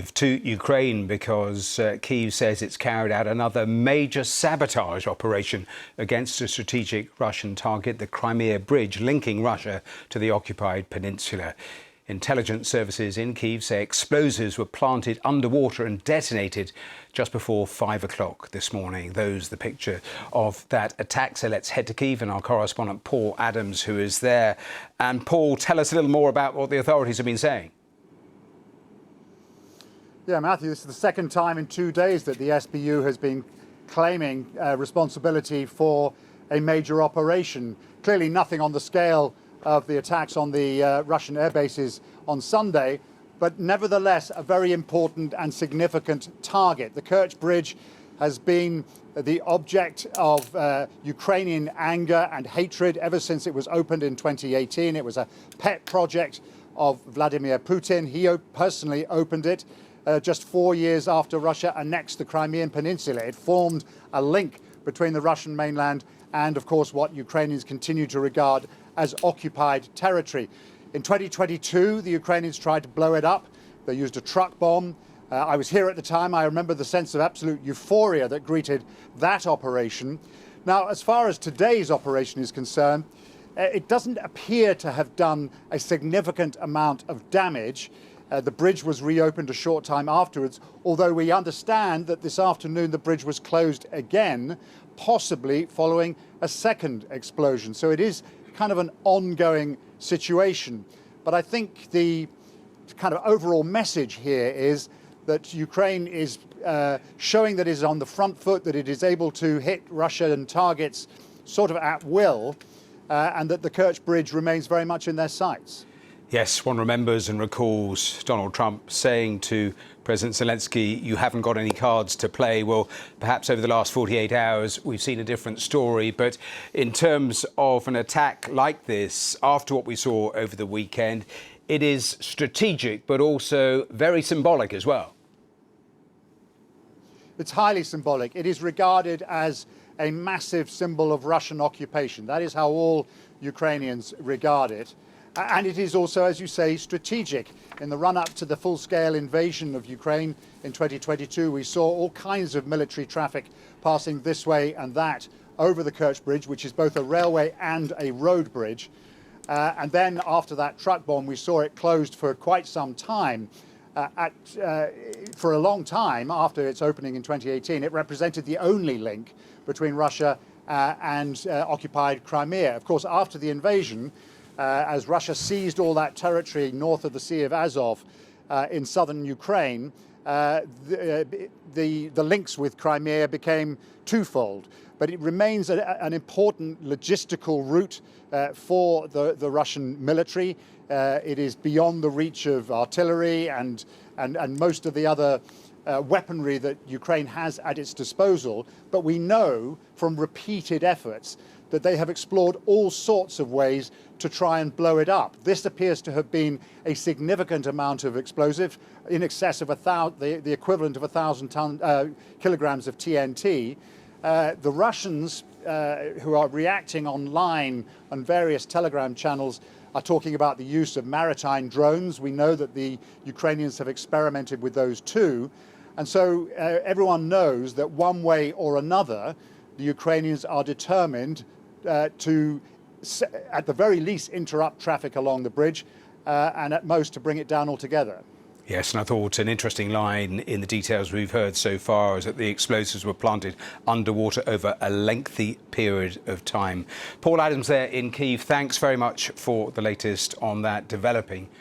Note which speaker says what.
Speaker 1: To Ukraine, because Kyiv says it's carried out another major sabotage operation against a strategic Russian target, the Crimea bridge linking Russia to the occupied peninsula. Intelligence services in Kyiv say explosives were planted underwater and detonated just before 5 o'clock this morning. Those the picture of that attack. So let's head to Kyiv and our correspondent Paul Adams, who is there. And Paul, tell us a little more about what the authorities have been saying.
Speaker 2: Yeah, Matthew, this is the second time in 2 days that the SBU has been claiming responsibility for a major operation. Clearly nothing on the scale of the attacks on the Russian air bases on Sunday, but nevertheless a very important and significant target. The Kerch bridge has been the object of Ukrainian anger and hatred ever since it was opened in 2018. It was a pet project of Vladimir Putin. He personally opened it. Just 4 years after Russia annexed the Crimean Peninsula. It formed a link between the Russian mainland and, of course, what Ukrainians continue to regard as occupied territory. In 2022, the Ukrainians tried to blow it up. They used a truck bomb. I was here at the time. I remember the sense of absolute euphoria that greeted that operation. Now, as far as today's operation is concerned, it doesn't appear to have done a significant amount of damage. The bridge was reopened a short time afterwards, although we understand that this afternoon the bridge was closed again, possibly following a second explosion. So it is kind of an ongoing situation. But I think the kind of overall message here is that Ukraine is showing that it is on the front foot, that it is able to hit Russian targets sort of at will, and that the Kerch bridge remains very much in their sights.
Speaker 1: Yes, one remembers and recalls Donald Trump saying to President Zelensky, you haven't got any cards to play. Well, perhaps over the last 48 hours, we've seen a different story. But in terms of an attack like this, after what we saw over the weekend, it is strategic, but also very symbolic as well.
Speaker 2: It's highly symbolic. It is regarded as a massive symbol of Russian occupation. That is how all Ukrainians regard it. And it is also, as you say, strategic. In the run-up to the full-scale invasion of Ukraine in 2022, we saw all kinds of military traffic passing this way and that over the Kerch Bridge, which is both a railway and a road bridge. And then after that truck bomb, we saw it closed for quite some time. For a long time after its opening in 2018, it represented the only link between Russia and occupied Crimea. Of course, after the invasion, as Russia seized all that territory north of the Sea of Azov in southern Ukraine, the links with Crimea became twofold. But it remains an important logistical route for the Russian military. It is beyond the reach of artillery and most of the other weaponry that Ukraine has at its disposal. But we know from repeated efforts that they have explored all sorts of ways to try and blow it up. This appears to have been a significant amount of explosive, in excess of the equivalent of 1,000 kilograms of TNT. The Russians, who are reacting online on various telegram channels, are talking about the use of maritime drones. We know that the Ukrainians have experimented with those too. And so everyone knows that one way or another, the Ukrainians are determined to, at the very least, interrupt traffic along the bridge and at most to bring it down altogether.
Speaker 1: Yes, and I thought an interesting line in the details we've heard so far is that the explosives were planted underwater over a lengthy period of time. Paul Adams there in Kyiv, thanks very much for the latest on that developing